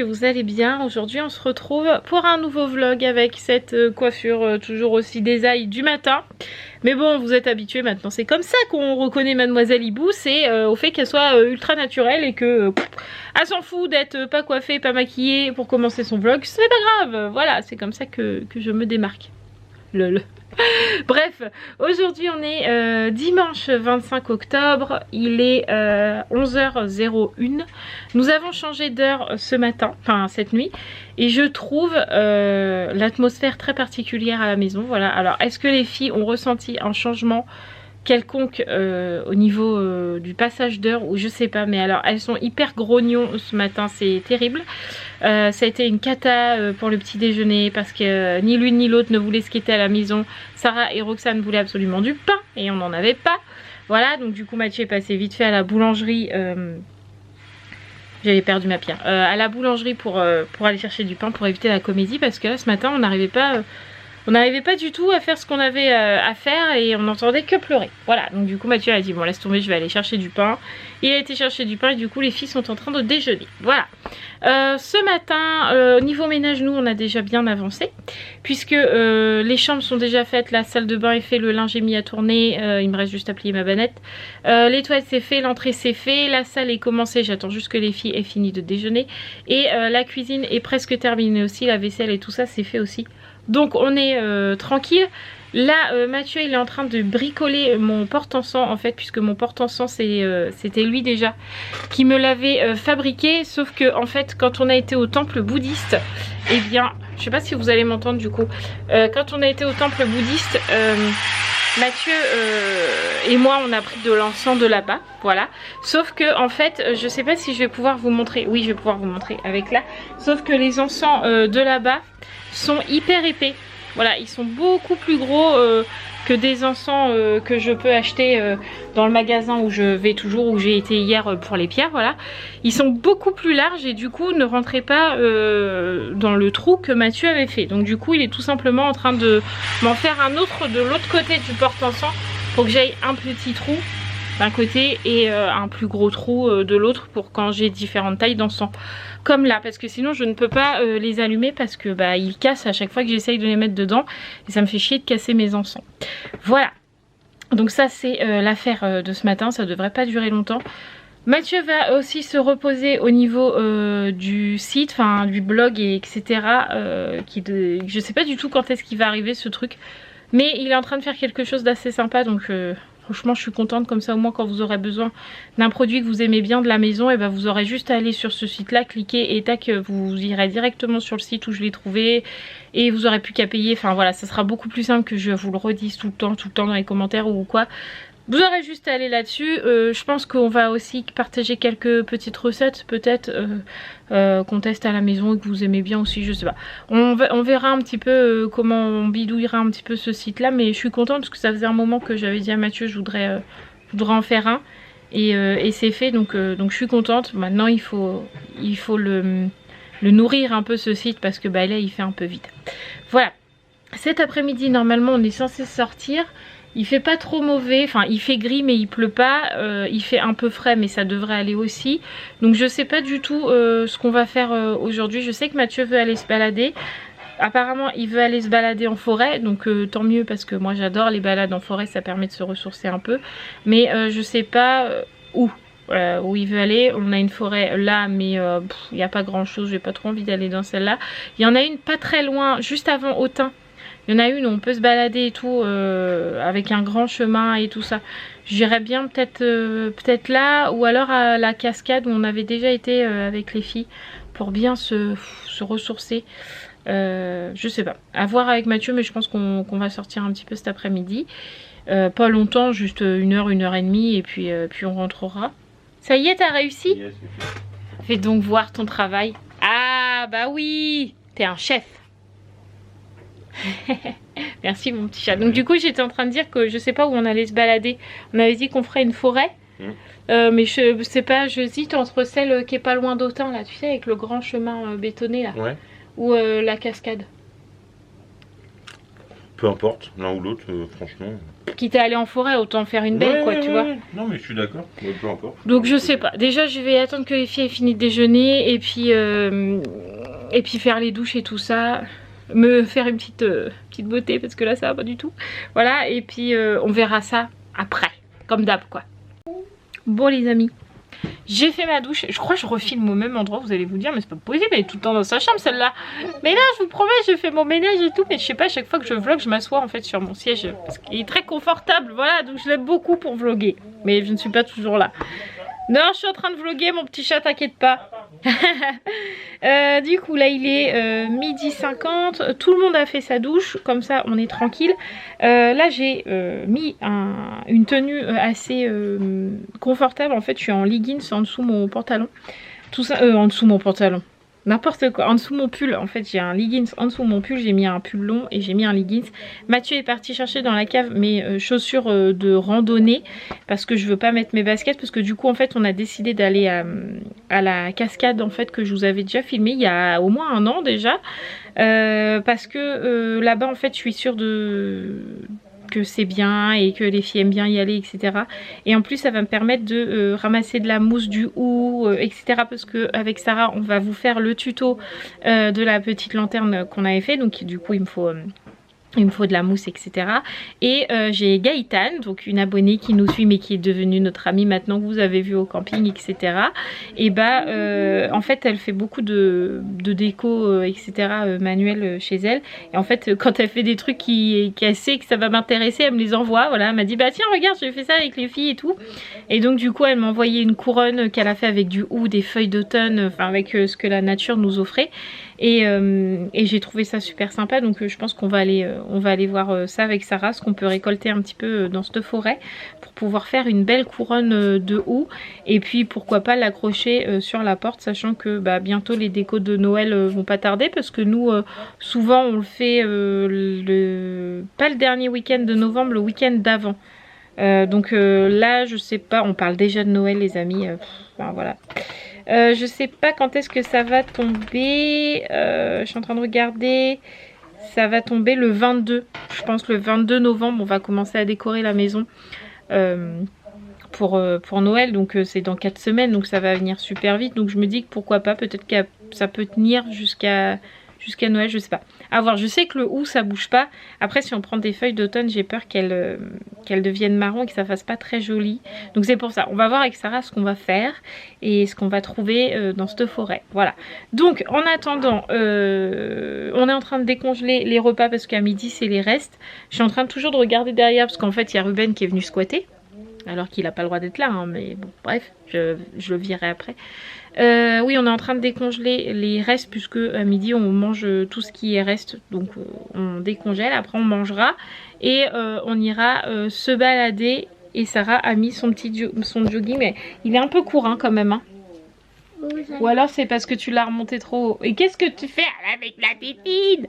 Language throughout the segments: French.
que vous allez bien. Aujourd'hui on se retrouve pour un nouveau vlog avec cette coiffure toujours aussi désaille du matin. Mais bon, vous êtes habitués maintenant, c'est comme ça qu'on reconnaît Mademoiselle Hibou, c'est au fait qu'elle soit ultra naturelle et que elle s'en fout d'être pas coiffée, pas maquillée pour commencer son vlog, c'est pas grave. Voilà, c'est comme ça que je me démarque. Lol. Bref, aujourd'hui on est dimanche 25 octobre, il est 11h01. Nous avons changé d'heure ce matin, enfin cette nuit, et je trouve l'atmosphère très particulière à la maison. Voilà, alors est-ce que les filles ont ressenti un changement quelconque au niveau du passage d'heure, ou je sais pas, mais alors elles sont hyper grognons ce matin, c'est terrible. Ça a été une cata pour le petit déjeuner parce que ni l'une ni l'autre ne voulait ce qui était à la maison. Sarah et Roxane voulaient absolument du pain et on n'en avait pas. Voilà, donc du coup Mathieu est passé vite fait à la boulangerie. J'avais perdu ma pierre. À la boulangerie pour aller chercher du pain pour éviter la comédie, parce que là ce matin on n'arrivait pas... on n'arrivait pas du tout à faire ce qu'on avait à faire et on n'entendait que pleurer. Voilà, donc du coup Mathieu a dit bon laisse tomber, je vais aller chercher du pain. Il a été chercher du pain et du coup les filles sont en train de déjeuner. Voilà. Ce matin, au niveau ménage, nous on a déjà bien avancé. Puisque les chambres sont déjà faites, la salle de bain est faite, le linge est mis à tourner. Il me reste juste à plier ma bannette. Les toilettes c'est fait, l'entrée c'est fait, la salle est commencée, j'attends juste que les filles aient fini de déjeuner. Et la cuisine est presque terminée aussi, la vaisselle et tout ça c'est fait aussi. Donc on est tranquille. Là Mathieu il est en train de bricoler mon porte-encens en fait, puisque mon porte-encens c'était lui déjà qui me l'avait fabriqué. Sauf que en fait quand on a été au temple bouddhiste, eh bien je sais pas si vous allez m'entendre du coup, quand on a été au temple bouddhiste, Mathieu et moi on a pris de l'encens de là-bas, voilà. Sauf que en fait je sais pas si je vais pouvoir vous montrer, oui je vais pouvoir vous montrer avec là. Sauf que les encens de là-bas sont hyper épais. Voilà, ils sont beaucoup plus gros que des encens que je peux acheter dans le magasin où je vais toujours, où j'ai été hier pour les pierres, voilà. Ils sont beaucoup plus larges et du coup ne rentraient pas dans le trou que Mathieu avait fait. Donc du coup il est tout simplement en train de m'en faire un autre de l'autre côté du porte-encens pour que j'aille un petit trou d'un côté et un plus gros trou de l'autre pour quand j'ai différentes tailles d'encens. Comme là, parce que sinon je ne peux pas les allumer parce que bah ils cassent à chaque fois que j'essaye de les mettre dedans et ça me fait chier de casser mes encens. Voilà, donc ça c'est l'affaire de ce matin, ça devrait pas durer longtemps. Mathieu va aussi se reposer au niveau du site, enfin du blog et etc. Je sais pas du tout quand est-ce qu'il va arriver ce truc, mais il est en train de faire quelque chose d'assez sympa, donc franchement je suis contente. Comme ça au moins quand vous aurez besoin d'un produit que vous aimez bien de la maison, et ben vous aurez juste à aller sur ce site là, cliquer et tac, vous irez directement sur le site où je l'ai trouvé et vous aurez plus qu'à payer. Enfin voilà, ça sera beaucoup plus simple que je vous le redise tout le temps dans les commentaires ou quoi. Vous aurez juste à aller là-dessus. Je pense qu'on va aussi partager quelques petites recettes peut-être qu'on teste à la maison et que vous aimez bien aussi, je sais pas. On verra un petit peu comment on bidouillera un petit peu ce site là, mais je suis contente parce que ça faisait un moment que j'avais dit à Mathieu je voudrais en faire un et c'est fait, donc je suis contente. Maintenant il faut le nourrir un peu ce site parce que bah là il fait un peu vide. Voilà, cet après-midi normalement on est censé sortir. Il fait pas trop mauvais, enfin il fait gris mais il pleut pas, il fait un peu frais mais ça devrait aller aussi. Donc je sais pas du tout ce qu'on va faire aujourd'hui. Je sais que Mathieu veut aller se balader. Apparemment il veut aller se balader en forêt, donc tant mieux parce que moi j'adore les balades en forêt, ça permet de se ressourcer un peu. Mais je sais pas où il veut aller. On a une forêt là mais il n'y a pas grand chose, j'ai pas trop envie d'aller dans celle-là. Il y en a une pas très loin, juste avant Autun. Il y en a une où on peut se balader et tout, avec un grand chemin et tout ça. J'irais bien peut-être là, ou alors à la cascade où on avait déjà été avec les filles pour bien se ressourcer. Je sais pas, à voir avec Mathieu, mais je pense qu'on va sortir un petit peu cet après-midi. Pas longtemps, juste 1h et demie et puis on rentrera. Ça y est, t'as réussi? Yes, fais donc voir ton travail. Ah bah oui, t'es un chef. Merci mon petit chat. Donc du coup j'étais en train de dire que je sais pas où on allait se balader. On avait dit qu'on ferait une forêt, mais je sais pas, j'hésite entre celle qui est pas loin d'Autun là, tu sais, avec le grand chemin bétonné là, ouais. Ou la cascade. peu importe, l'un ou l'autre, franchement. Quitte à aller en forêt, autant faire une belle, quoi, tu vois. Non, mais je suis d'accord, peu importe. Donc je sais pas. Déjà, je vais attendre que les filles aient fini de déjeuner et puis faire les douches et tout ça. Me faire une petite beauté parce que là, ça va pas du tout. Voilà, et puis on verra ça après, comme d'hab, quoi. Bon, les amis. J'ai fait ma douche, je crois que je refilme au même endroit, vous allez vous dire mais c'est pas possible, elle est tout le temps dans sa chambre celle-là. Mais là je vous promets, je fais mon ménage et tout, mais je sais pas, à chaque fois que je vlog je m'assois en fait sur mon siège parce qu'il est très confortable, voilà, donc je l'aime beaucoup pour vlogger. Mais je ne suis pas toujours là. Non, je suis en train de vlogger mon petit chat, t'inquiète pas. Du coup là il est midi 50, tout le monde a fait sa douche, comme ça on est tranquille. Là j'ai mis une tenue assez confortable, en fait je suis en leggings en dessous mon pantalon. Tout ça, en dessous mon pantalon. N'importe quoi, en dessous mon pull, en fait j'ai un leggings en dessous mon pull, j'ai mis un pull long et j'ai mis un leggings. Mathieu est parti chercher dans la cave mes chaussures de randonnée parce que je veux pas mettre mes baskets, parce que du coup en fait on a décidé d'aller à la cascade en fait que je vous avais déjà filmé il y a au moins 1 an déjà, parce que là-bas en fait je suis sûre que c'est bien et que les filles aiment bien y aller, etc. Et en plus ça va me permettre de ramasser de la mousse, du hou, etc. Parce que avec Sarah on va vous faire le tuto de la petite lanterne qu'on avait fait, donc du coup il me faut de la mousse, etc. Et j'ai Gaëtane, donc une abonnée qui nous suit mais qui est devenue notre amie maintenant, que vous avez vu au camping, etc. Et bah en fait elle fait beaucoup de déco, etc. manuel chez elle. Et en fait quand elle fait des trucs qu'elle sait que ça va m'intéresser, elle me les envoie. Voilà, elle m'a dit bah tiens regarde j'ai fait ça avec les filles et tout. Et donc du coup elle m'a envoyé une couronne qu'elle a fait avec du hou, des feuilles d'automne, enfin avec ce que la nature nous offrait. Et j'ai trouvé ça super sympa, donc je pense qu'on va aller voir ça avec Sarah, ce qu'on peut récolter un petit peu dans cette forêt pour pouvoir faire une belle couronne de houx, et puis pourquoi pas l'accrocher sur la porte, sachant que bah, bientôt les décos de Noël vont pas tarder, parce que nous souvent on le fait pas le dernier week-end de novembre, le week-end d'avant. Donc là je sais pas, on parle déjà de Noël les amis, enfin, voilà. Je sais pas quand est-ce que ça va tomber, je suis en train de regarder, ça va tomber le 22, je pense le 22 novembre on va commencer à décorer la maison pour Noël, donc c'est dans 4 semaines, donc ça va venir super vite, donc je me dis que pourquoi pas, peut-être que ça peut tenir jusqu'à Noël, je sais pas. À voir, je sais que le hou ça bouge pas. Après si on prend des feuilles d'automne, j'ai peur qu'elles deviennent marron et que ça fasse pas très joli. Donc c'est pour ça, on va voir avec Sarah ce qu'on va faire et ce qu'on va trouver dans cette forêt. Voilà. Donc en attendant, on est en train de décongeler les repas parce qu'à midi c'est les restes. Je suis en train toujours de regarder derrière parce qu'en fait il y a Ruben qui est venu squatter. Alors qu'il n'a pas le droit d'être là, hein, mais bon, bref, je le virerai après. Oui, on est en train de décongeler les restes, puisque à midi on mange tout ce qui est reste. Donc on décongèle, après on mangera et on ira se balader. Et Sarah a mis son jogging, mais il est un peu court hein, quand même. Hein. Ou alors c'est parce que tu l'as remonté trop haut. Et qu'est-ce que tu fais avec la tétine?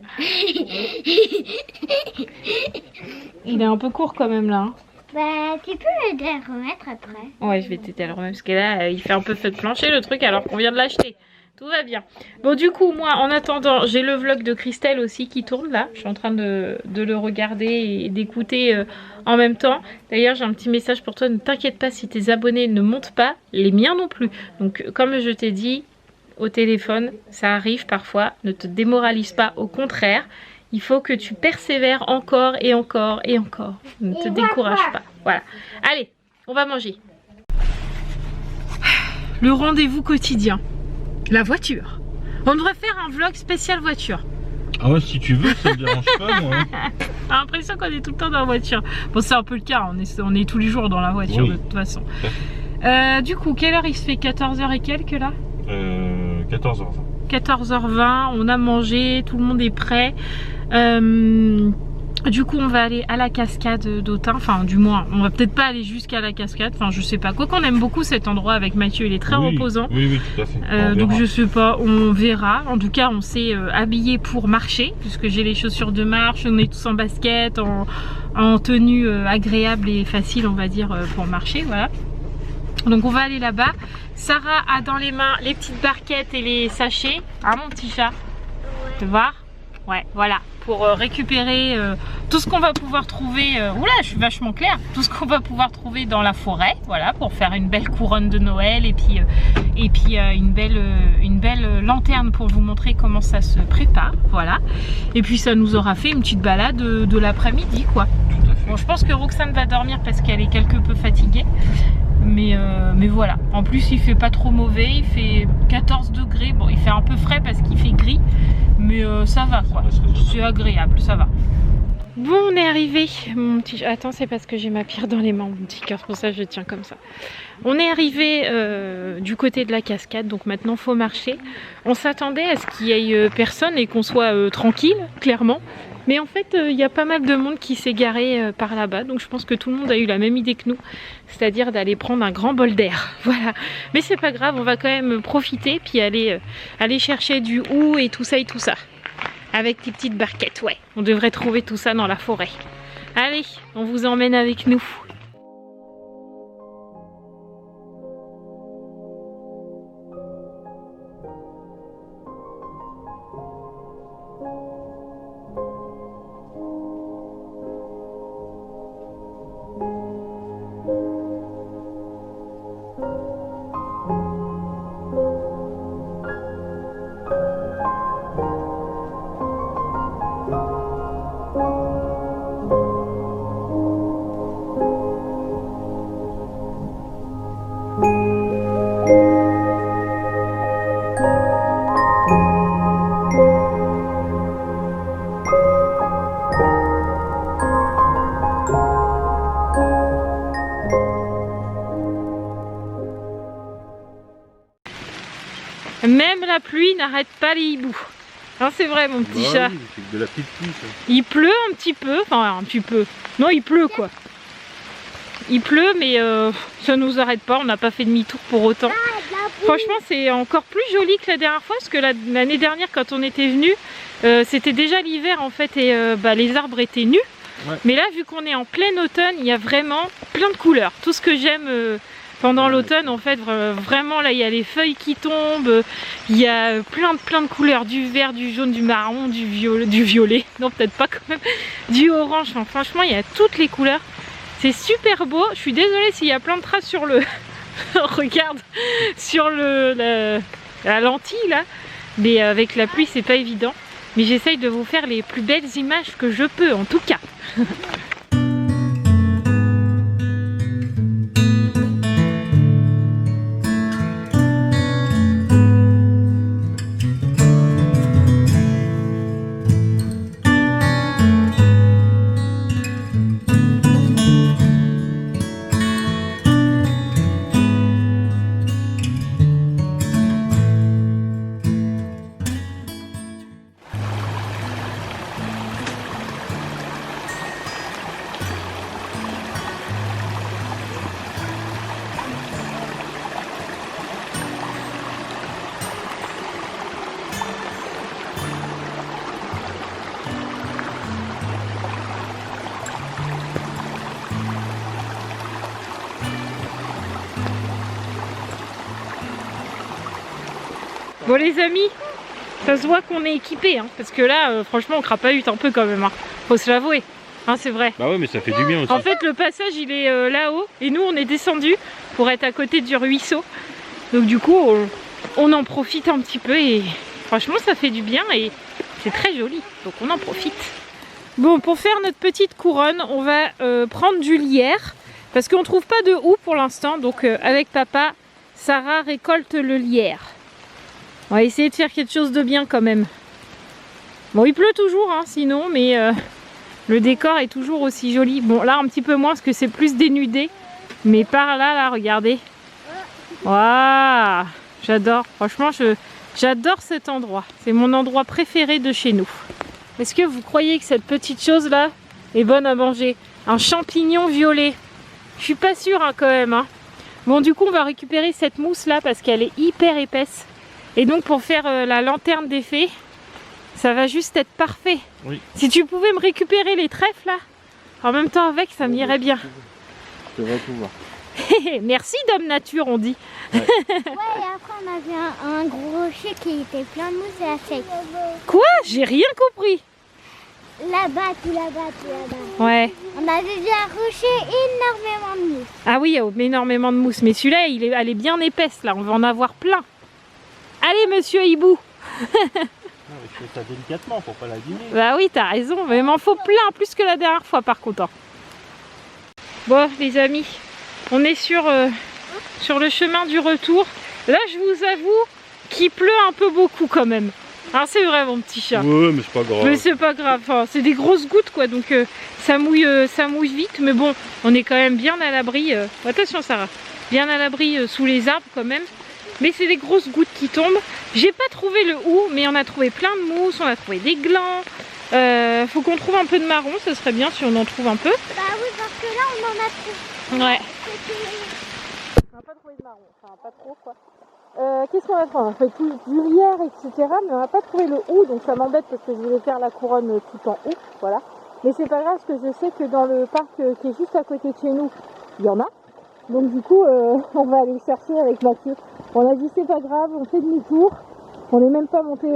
Il est un peu court quand même là. Hein. Bah, tu peux l'aider à remettre après. Ouais, je vais t'aider à le remettre parce que là, il fait un peu feu de plancher le truc alors qu'on vient de l'acheter. Tout va bien. Bon, du coup, moi, en attendant, j'ai le vlog de Christelle aussi qui tourne là. Je suis en train de le regarder et d'écouter en même temps. D'ailleurs, j'ai un petit message pour toi. Ne t'inquiète pas si tes abonnés ne montent pas, les miens non plus. Donc, comme je t'ai dit au téléphone, ça arrive parfois. Ne te démoralise pas, au contraire. Il faut que tu persévères encore et encore et encore. Ne te décourage pas. Voilà. Allez, on va manger. Le rendez-vous quotidien. La voiture. On devrait faire un vlog spécial voiture. Ah ouais, si tu veux, ça me dérange pas moi. J'ai l'impression qu'on est tout le temps dans la voiture. Bon, c'est un peu le cas. On est tous les jours dans la voiture, oui, de toute façon. Du coup, quelle heure il se fait? 14h et quelques là 14h20. 14h20, on a mangé, tout le monde est prêt. Du coup on va aller à la cascade d'Autun, enfin du moins on va peut-être pas aller jusqu'à la cascade, enfin je sais pas, quoi qu'on aime beaucoup cet endroit avec Mathieu, il est très reposant. Oui, tout à fait. Donc je sais pas, on verra. En tout cas on s'est habillé pour marcher, puisque j'ai les chaussures de marche, on est tous en basket, en tenue agréable et facile on va dire pour marcher, voilà. Donc on va aller là-bas. Sarah a dans les mains les petites barquettes et les sachets. Ah mon petit chat, tu vois? Ouais, voilà, pour récupérer tout ce qu'on va pouvoir trouver, oula je suis vachement claire, tout ce qu'on va pouvoir trouver dans la forêt, voilà, pour faire une belle couronne de Noël et puis une belle lanterne pour vous montrer comment ça se prépare, voilà. Et puis ça nous aura fait une petite balade de l'après-midi quoi. Tout à fait. Bon, je pense que Roxane va dormir parce qu'elle est quelque peu fatiguée. Mais voilà, en plus il fait pas trop mauvais, il fait 14 degrés, bon il fait un peu frais parce qu'il fait gris, mais ça va quoi, c'est agréable, ça va. Bon on est arrivé, mon petit... Attends c'est parce que j'ai ma pierre dans les mains mon petit cœur, c'est pour ça que je tiens comme ça. On est arrivé du côté de la cascade, donc maintenant faut marcher. On s'attendait à ce qu'il y ait personne et qu'on soit tranquille, clairement. Mais en fait, il y a pas mal de monde qui s'est garé par là-bas, donc je pense que tout le monde a eu la même idée que nous, c'est-à-dire d'aller prendre un grand bol d'air. Voilà. Mais c'est pas grave, on va quand même profiter, puis aller chercher du hou et tout ça, avec des petites barquettes, ouais. On devrait trouver tout ça dans la forêt. Allez, on vous emmène avec nous. Même la pluie n'arrête pas les hiboux. Hein, c'est vrai mon petit chat. Oui, c'est de la petite pluie ça. Il pleut un petit peu, enfin un petit peu. Non il pleut quoi. Il pleut mais ça nous arrête pas, on n'a pas fait demi-tour pour autant. Franchement c'est encore plus joli que la dernière fois parce que l'année dernière quand on était venu, c'était déjà l'hiver en fait et les arbres étaient nus. Ouais. Mais là vu qu'on est en plein automne, il y a vraiment plein de couleurs. Tout ce que j'aime pendant l'automne en fait, vraiment là il y a les feuilles qui tombent, il y a plein de couleurs, du vert, du jaune, du marron, du violet, non peut-être pas quand même, du orange, enfin, franchement il y a toutes les couleurs. C'est super beau, je suis désolée s'il y a plein de traces sur le... Regarde, sur la lentille là, mais avec la pluie c'est pas évident. Mais j'essaye de vous faire les plus belles images que je peux en tout cas. Bon les amis, ça se voit qu'on est équipés, hein, parce que là, franchement, on crapahute un peu quand même, hein. Faut se l'avouer, hein, c'est vrai. Bah ouais, mais ça fait du bien aussi. En fait, le passage, il est là-haut, et nous, on est descendu pour être à côté du ruisseau. Donc du coup, on en profite un petit peu, et franchement, ça fait du bien, et c'est très joli, donc on en profite. Bon, pour faire notre petite couronne, on va prendre du lierre, parce qu'on trouve pas de houx pour l'instant, donc avec papa, Sarah récolte le lierre. On va essayer de faire quelque chose de bien quand même. Bon, il pleut toujours, hein, sinon, mais le décor est toujours aussi joli. Bon, là, un petit peu moins, parce que c'est plus dénudé. Mais par là, là, regardez. Waouh, j'adore. Franchement, j'adore cet endroit. C'est mon endroit préféré de chez nous. Est-ce que vous croyez que cette petite chose-là est bonne à manger? Un champignon violet. Je suis pas sûre, hein, quand même. Hein. Bon, du coup, on va récupérer cette mousse-là, parce qu'elle est hyper épaisse. Et donc pour faire la lanterne des fées, ça va juste être parfait. Oui. Si tu pouvais me récupérer les trèfles là, en même temps avec, ça m'irait bien. Je vais pouvoir. Merci Dame Nature, on dit. Ouais, et après on a vu un gros rocher qui était plein de mousse et à sec. Quoi? J'ai rien compris. là-bas, tout là-bas, tout là-bas. Ouais. On avait déjà arraché énormément de mousse. Ah oui, il y a énormément de mousse. Mais celui-là, elle est bien épaisse là. On va en avoir plein. Allez, monsieur hibou. Non, mais je fais ça délicatement pour pas l'abîmer. Bah oui, t'as raison. Mais il m'en faut plein, plus que la dernière fois par contre. Bon, les amis, on est sur le chemin du retour. Là, je vous avoue qu'il pleut un peu beaucoup quand même. Alors c'est vrai, mon petit chat. Ouais, mais c'est pas grave. Mais c'est pas grave, enfin, c'est des grosses gouttes quoi, donc ça mouille vite, mais bon, on est quand même bien à l'abri. Attention Sarah, bien à l'abri sous les arbres quand même. Mais c'est des grosses gouttes qui tombent. J'ai pas trouvé le hou, mais on a trouvé plein de mousse, on a trouvé des glands. Faut qu'on trouve un peu de marron, ce serait bien si on en trouve un peu. Bah oui, parce que là on en a trouvé. Ouais. On n'a pas trouvé de marron, enfin pas trop quoi. Qu'est-ce qu'on a trouvé? On a fait tout du lierre, etc. Mais on n'a pas trouvé le hou, donc ça m'embête parce que je voulais faire la couronne tout en hou, voilà. Mais c'est pas grave parce que je sais que dans le parc qui est juste à côté de chez nous, il y en a. Donc du coup, on va aller chercher avec Mathieu. On a dit c'est pas grave, on fait demi-tour. On n'est même pas monté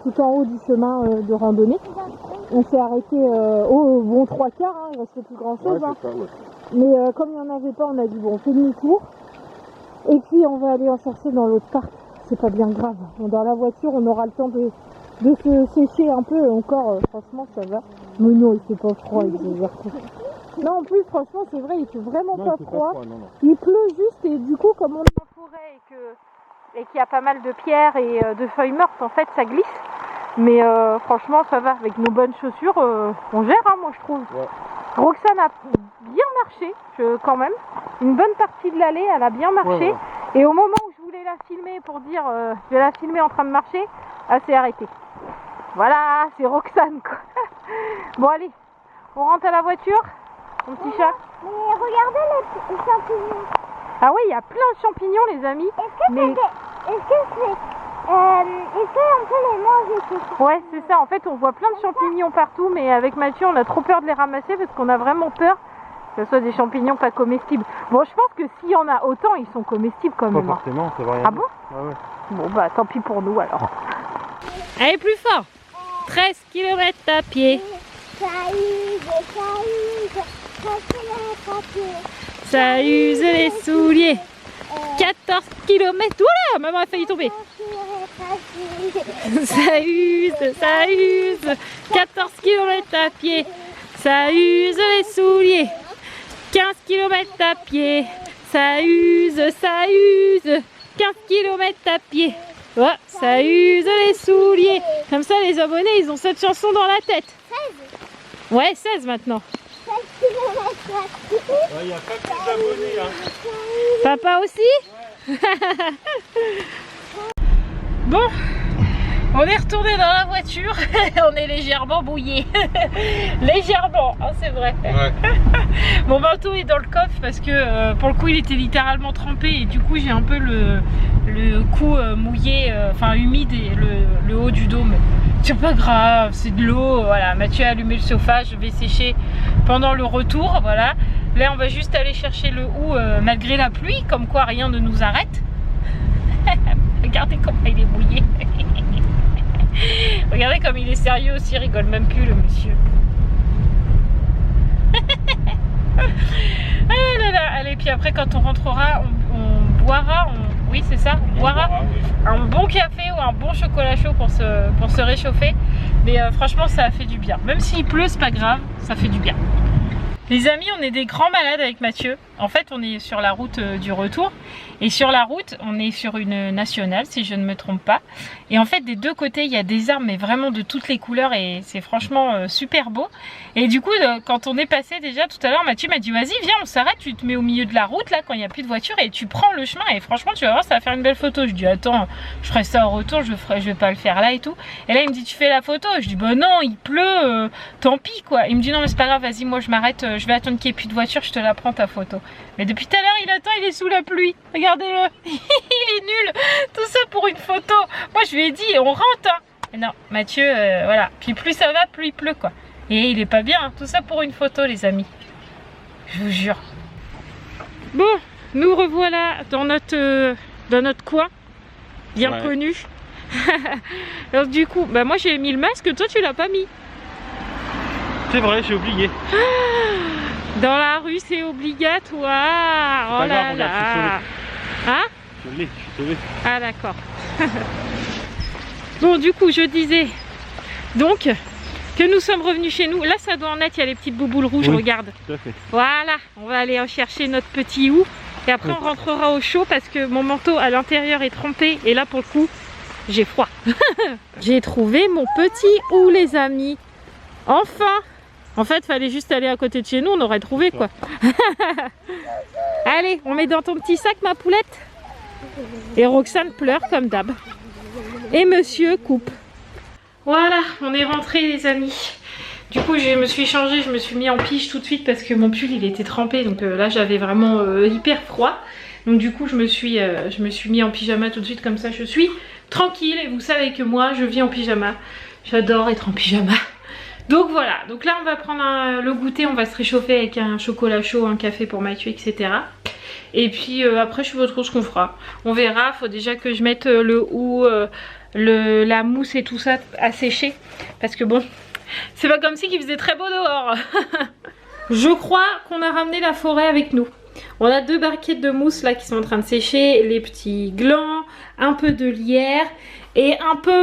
tout en haut du chemin de randonnée. On s'est arrêté au bon 3/4, hein, il restait plus grand chose. Ouais, Hein. c'est ça, ouais. Mais comme il n'y en avait pas, on a dit bon, on fait demi-tour. Et puis on va aller en chercher dans l'autre parc. C'est pas bien grave. Dans la voiture, on aura le temps de se sécher un peu. Encore, franchement, ça va. Mais non, il fait pas froid, il exagère trop. Non, en plus, franchement, c'est vrai, il fait vraiment Non, pas il fait froid. non, non. Il pleut juste et du coup, comme on est en forêt et qu'il y a pas mal de pierres et de feuilles mortes, en fait, ça glisse. Mais franchement, ça va. Avec nos bonnes chaussures, on gère, hein, moi, je trouve. Ouais. Roxane a bien marché, quand même. Une bonne partie de l'allée, elle a bien marché. Ouais. Et au moment où je voulais la filmer pour dire je vais la filmer en train de marcher, elle s'est arrêtée. Voilà, c'est Roxane, quoi. Bon, allez, on rentre à la voiture, mon petit chat. Mais regardez les champignons. Ah oui, il y a plein de champignons, les amis. Est-ce Mais... qu'on peut les manger tous? Ouais, c'est ça. En fait, on voit plein de champignons partout, mais avec Mathieu, on a trop peur de les ramasser parce qu'on a vraiment peur que ce soit des champignons pas comestibles. Bon, je pense que s'il y en a autant, ils sont comestibles quand Pas même. Hein. forcément, c'est vrai. Ah bon? Ouais, ouais. Bon, bah tant pis pour nous alors. Allez, plus fort. 13 km à pied. Ça use, Ça use les souliers. 14 km. Oula, maman a failli tomber. Ça use. 14 km à pied. Ça use les souliers. 15 km à pied. Ça use. 15 km à pied. Ouais, ça use les souliers. Comme ça, les abonnés, ils ont cette chanson dans la tête. 16. Ouais, 16 maintenant. 16 km à pied. Il n'y a pas plus d'abonnés, hein. Papa aussi? Bon, on est retourné dans la voiture. On est légèrement mouillé. Légèrement, hein, c'est vrai. Ouais. Mon manteau est dans le coffre parce que pour le coup il était littéralement trempé et du coup j'ai un peu le cou mouillé, enfin humide et le haut du dos. Mais c'est pas grave, c'est de l'eau. Voilà, Mathieu a allumé le chauffage, je vais sécher pendant le retour. Voilà. Là on va juste aller chercher le hou malgré la pluie, comme quoi rien ne nous arrête. Regardez comment il est mouillé. Regardez comme il est sérieux aussi, il rigole même plus le monsieur. Ah là là, allez, puis après quand on rentrera, on boira, oui c'est ça, on boira un bon café ou un bon chocolat chaud pour se réchauffer. Mais franchement ça a fait du bien. Même s'il pleut, c'est pas grave, ça fait du bien. Les amis, on est des grands malades avec Mathieu. En fait, on est sur la route du retour. Et sur la route, on est sur une nationale, si je ne me trompe pas. Et en fait, des deux côtés, il y a des arbres, mais vraiment de toutes les couleurs. Et c'est franchement super beau. Et du coup, quand on est passé déjà tout à l'heure, Mathieu m'a dit, vas-y, viens, on s'arrête. Tu te mets au milieu de la route, là, quand il n'y a plus de voiture. Et tu prends le chemin. Et franchement, tu vas voir, ça va faire une belle photo. Je dis, attends, je ferai ça au retour. Je vais pas le faire là et tout. Et là, il me dit, tu fais la photo. Je dis, bah non, il pleut. Tant pis, quoi. Il me dit, non, mais c'est pas grave, vas-y, moi, je m'arrête. Je vais attendre qu'il n'y ait plus de voiture, je te la prends ta photo. Mais depuis tout à l'heure, il attend, il est sous la pluie. Regardez-le. Il est nul. Tout ça pour une photo. Moi, je lui ai dit, on rentre. Hein. Mais non, Mathieu, voilà. Puis plus ça va, plus il pleut, quoi. Et il est pas bien. Hein. Tout ça pour une photo, les amis. Je vous jure. Bon, nous revoilà dans notre coin. Bien connu. Alors du coup, bah moi j'ai mis le masque, toi tu l'as pas mis. C'est vrai, j'ai oublié. Dans la rue, c'est obligatoire. Oh pas là grave, regarde, là. Hein? Je l'ai, je suis sauvé. Ah d'accord. Bon, du coup, je disais donc que nous sommes revenus chez nous. Là, ça doit en être, il y a les petites bouboules rouges, Oui. regarde. Tout à fait. Voilà, on va aller en chercher notre petit hou. Et après, on rentrera au chaud parce que mon manteau à l'intérieur est trempé. Et là, pour le coup, j'ai froid. J'ai trouvé mon petit hou, les amis. Enfin! En fait, fallait juste aller à côté de chez nous, on aurait trouvé quoi. Allez, on met dans ton petit sac, ma poulette. Et Roxane pleure comme d'hab. Et monsieur coupe. Voilà, on est rentré les amis. Du coup, je me suis changée, je me suis mis en pige tout de suite parce que mon pull il était trempé. Donc là, j'avais vraiment hyper froid. Donc du coup, je me suis mis en pyjama tout de suite comme ça, je suis tranquille. Et vous savez que moi, je vis en pyjama. J'adore être en pyjama. Donc voilà, donc là on va prendre le goûter, on va se réchauffer avec un chocolat chaud, un café pour Mathieu, etc. Et puis après je sais pas trop ce qu'on fera. On verra, faut déjà que je mette le hou, la mousse et tout ça à sécher. Parce que bon, c'est pas comme si il faisait très beau dehors. Je crois qu'on a ramené la forêt avec nous. On a 2 barquettes de mousse là qui sont en train de sécher, les petits glands, un peu de lierre et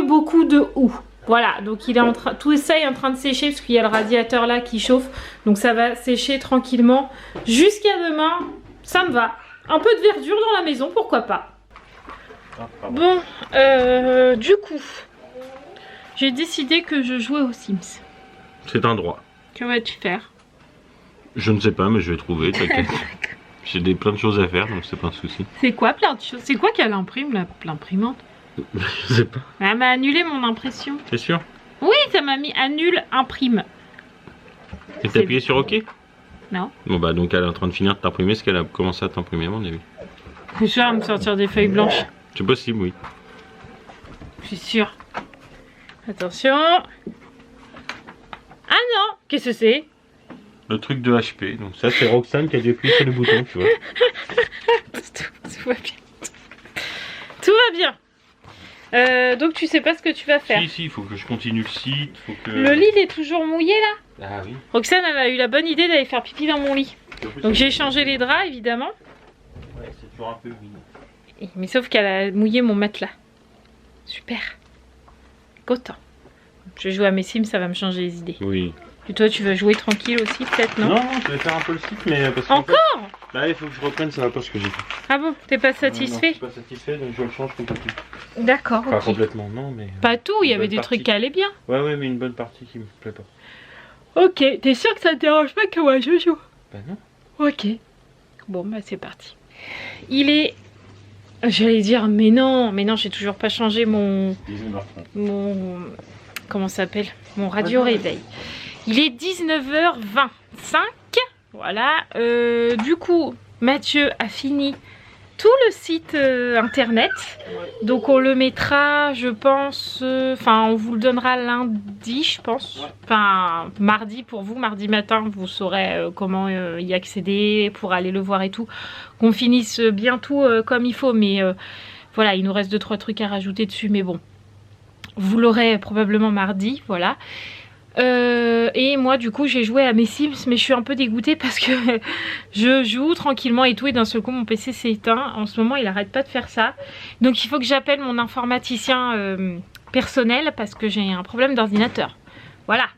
beaucoup de hou. Voilà, donc il est en train, tout ça est en train de sécher parce qu'il y a le radiateur là qui chauffe. Donc ça va sécher tranquillement jusqu'à demain. Ça me va. Un peu de verdure dans la maison, pourquoi pas. Bon, du coup, j'ai décidé que je jouais aux Sims. C'est un droit. Que vas-tu faire? Je ne sais pas, mais je vais trouver, t'inquiète. J'ai plein de choses à faire, donc c'est pas un souci. C'est quoi plein de choses? C'est quoi qu'elle imprime, l'imprimante? Je sais pas. Elle m'a annulé mon impression. C'est sûr? Oui, ça m'a mis annule, imprime. Et t'as appuyé sur OK? Non. Bon bah donc elle est en train de finir de t'imprimer ce qu'elle a commencé à t'imprimer à mon avis. Je suis sûre à me sortir des feuilles blanches. C'est possible, oui. Je suis sûre. Attention. Ah non, qu'est-ce que c'est? Le truc de HP, donc ça c'est Roxane qui a dû appuyer sur le bouton, tu vois. Tout va bien. Tout va bien. Donc tu sais pas ce que tu vas faire. Si, il faut que je continue le site, faut que... Le lit il est toujours mouillé là. Ah oui. Roxane elle a eu la bonne idée d'aller faire pipi dans mon lit. Donc j'ai changé les draps évidemment. Ouais, c'est toujours un peu humide. Mais sauf qu'elle a mouillé mon matelas. Super. Content. Je vais jouer à mes Sims, ça va me changer les idées. Oui. Et toi tu vas jouer tranquille aussi peut-être, non? Non, je vais faire un peu le site, mais parce que... Encore? Là il faut que je reprenne, ça va pas ce que j'ai fait. Ah bon, t'es pas Non, je satisfait? suis pas satisfait, donc je le change complètement. D'accord, Pas ok. complètement, non, mais... Pas tout, il y Une avait bonne des partie. trucs qui allaient bien. Ouais, mais une bonne partie qui me plaît pas. Ok, t'es sûr que ça te dérange pas que moi je joue? Bah non. Ok. Bon bah c'est parti. Il est... J'allais dire mais non, j'ai toujours pas changé mon... Comment ça s'appelle? Mon radio réveil. Il est 19h25. Voilà. Du coup, Mathieu a fini tout le site internet. Donc on le mettra, je pense... Enfin, on vous le donnera lundi, je pense. Enfin, mardi pour vous. Mardi matin, vous saurez comment y accéder pour aller le voir et tout. Qu'on finisse bien tout comme il faut. Mais voilà, il nous reste 2-3 trucs à rajouter dessus. Mais bon, vous l'aurez probablement mardi. Voilà. Et moi du coup j'ai joué à mes Sims, mais je suis un peu dégoûtée parce que je joue tranquillement et tout, et d'un seul coup mon PC s'est éteint. En ce moment il arrête pas de faire ça, donc il faut que j'appelle mon informaticien personnel parce que j'ai un problème d'ordinateur. Voilà.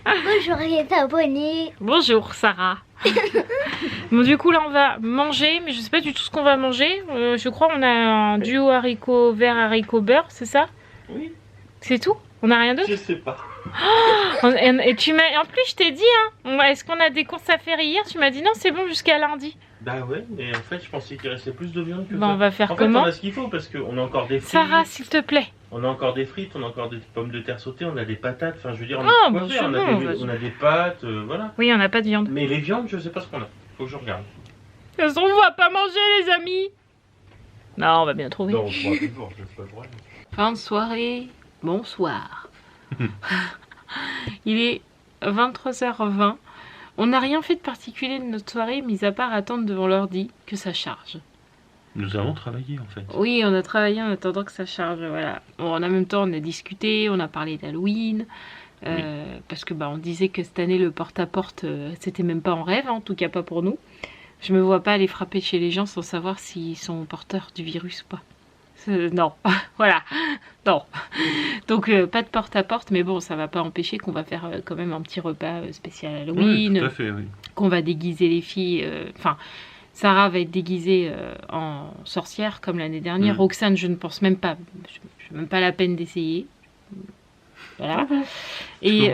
Bonjour les abonnés. Bonjour Sarah. Bon, du coup là on va manger, mais je sais pas du tout ce qu'on va manger. Je crois on a un duo haricots verts, haricots beurre, c'est ça? Oui. C'est tout? On a rien d'autre? Je sais pas. Et tu m'as... En plus je t'ai dit, hein, est-ce qu'on a des courses à faire hier? Tu m'as dit non, c'est bon jusqu'à lundi. Bah ouais, mais en fait je pensais qu'il restait plus de viande que Bah ça. on va faire En fait, comment? on a ce qu'il faut parce qu'on a encore des frites. Sarah, s'il te plaît. On a encore des frites, on a encore des pommes de terre sautées, on a des patates. Enfin, je veux dire, on, Oh, a, bah, quoi faire, c'est on, bon, a des, on a des pâtes, voilà. Oui, on n'a pas de viande. Mais les viandes, je sais pas ce qu'on a. Faut que je regarde. De toute façon, on va pas manger, les amis. Non, on va bien trouver. Non, je vois pas le droit. Fin de soirée, bonsoir. Il est 23h20. On n'a rien fait de particulier de notre soirée, mis à part attendre devant l'ordi que ça charge. Nous avons travaillé en fait. Oui, on a travaillé en attendant que ça charge, voilà. Bon, en même temps, on a discuté, on a parlé d'Halloween. Parce que on disait que cette année le porte-à-porte c'était même pas en rêve, hein, en tout cas pas pour nous. Je me vois pas aller frapper chez les gens sans savoir s'ils sont porteurs du virus ou pas. Non, voilà, non. Donc pas de porte-à-porte, mais bon, ça va pas empêcher qu'on va faire quand même un petit repas spécial Halloween, Oui, tout à fait, oui. qu'on va déguiser les filles. Enfin, Sarah va être déguisée en sorcière comme l'année dernière. Roxane, je ne pense même pas. Je même pas la peine d'essayer. Voilà. Et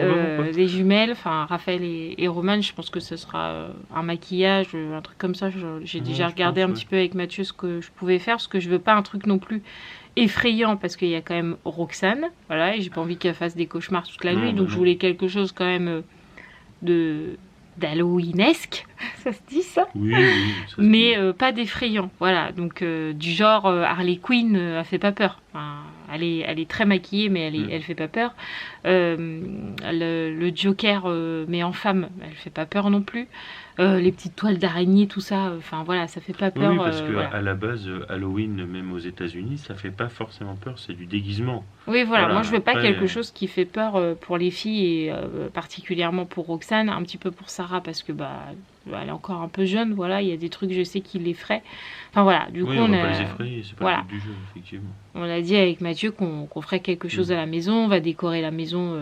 les jumelles, enfin Raphaël et Roman, je pense que ce sera un maquillage, un truc comme ça. J'ai déjà regardé un petit peu avec Mathieu ce que je pouvais faire, parce que je veux pas un truc non plus effrayant, parce qu'il y a quand même Roxane, voilà, et j'ai pas envie qu'elle fasse des cauchemars toute la nuit, donc je voulais quelque chose quand même d'Halloweenesque, ça se dit ça? Oui, oui. Mais pas d'effrayant, voilà. Donc du genre Harley Quinn, elle fait pas peur. Enfin, elle est très maquillée, mais elle fait pas peur. Le Joker, mais en femme, elle fait pas peur non plus. Les petites toiles d'araignée, tout ça, enfin voilà, ça fait pas peur. Oui, parce que voilà. à la base, Halloween, même aux États-Unis, ça fait pas forcément peur, c'est du déguisement. Oui, voilà. Moi je veux pas après, quelque chose qui fait peur pour les filles et particulièrement pour Roxane, un petit peu pour Sarah parce que elle est encore un peu jeune, voilà, il y a des trucs je sais qui l'effraient. Enfin voilà, du coup on va pas les effrayer, c'est pas voilà. le but du jeu, effectivement. On a dit avec Mathieu qu'on ferait quelque chose à la maison, on va décorer la maison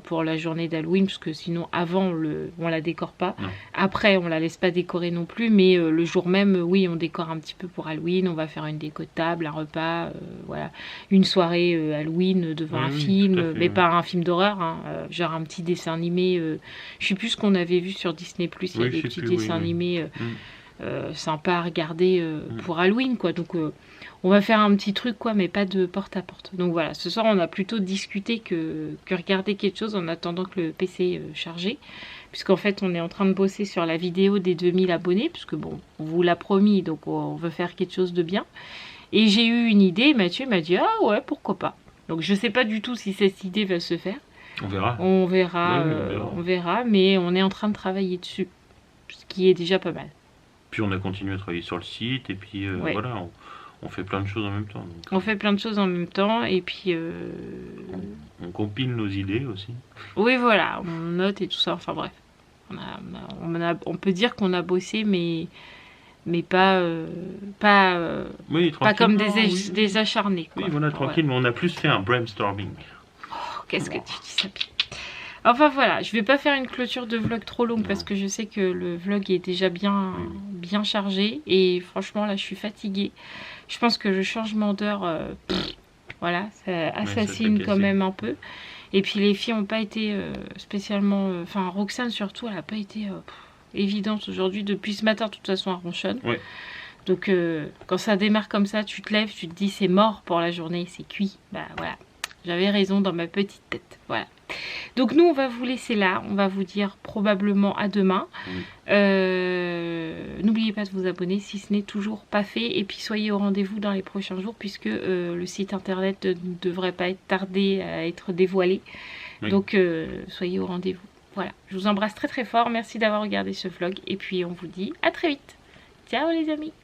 pour la journée d'Halloween, parce que sinon avant on la décore pas. Non. Après on la laisse pas décorer non plus, mais le jour même, oui, on décore un petit peu pour Halloween, on va faire une déco de table, un repas, voilà, une soirée Halloween devant un film, mais pas un film d'horreur, hein, genre un petit dessin animé, je sais plus ce qu'on avait vu sur Disney+, il y a des petits dessins animés sympas à regarder pour Halloween, quoi, donc on va faire un petit truc, quoi, mais pas de porte-à-porte. Donc voilà, ce soir, on a plutôt discuté que regarder quelque chose en attendant que le PC chargé. Puisqu'en fait, on est en train de bosser sur la vidéo des 2000 abonnés. Puisque bon, on vous l'a promis, donc on veut faire quelque chose de bien. Et j'ai eu une idée, Mathieu m'a dit, ah ouais, pourquoi pas. Donc je sais pas du tout si cette idée va se faire. On verra. On verra, Oui, on verra, mais on est en train de travailler dessus. Ce qui est déjà pas mal. Puis on a continué à travailler sur le site, et puis voilà, on fait plein de choses en même temps. Donc, on fait plein de choses en même temps, et puis... on compile nos idées aussi. Oui, voilà, on note et tout ça, enfin bref. On peut dire qu'on a bossé, mais pas comme des acharnés. Quoi. Oui, voilà, tranquille, mais on a plus fait un brainstorming. Oh, qu'est-ce que tu dis ça? Enfin voilà, je vais pas faire une clôture de vlog trop longue parce que je sais que le vlog est déjà bien chargé et franchement là je suis fatiguée. Je pense que le changement d'heure, voilà, ça assassine quand même un peu. Et puis les filles n'ont pas été spécialement, enfin Roxane surtout, elle n'a pas été évidente aujourd'hui. Depuis ce matin, de toute façon, elle ronchonne. Ouais. Donc quand ça démarre comme ça, tu te lèves, tu te dis c'est mort pour la journée, c'est cuit. Bah voilà, j'avais raison dans ma petite tête. Voilà. Donc nous on va vous laisser là, on va vous dire probablement à demain. N'oubliez pas de vous abonner si ce n'est toujours pas fait, et puis soyez au rendez-vous dans les prochains jours puisque le site internet ne devrait pas être tardé à être dévoilé. Donc soyez au rendez-vous. Voilà, je vous embrasse très très fort, merci d'avoir regardé ce vlog et puis on vous dit à très vite. Ciao les amis.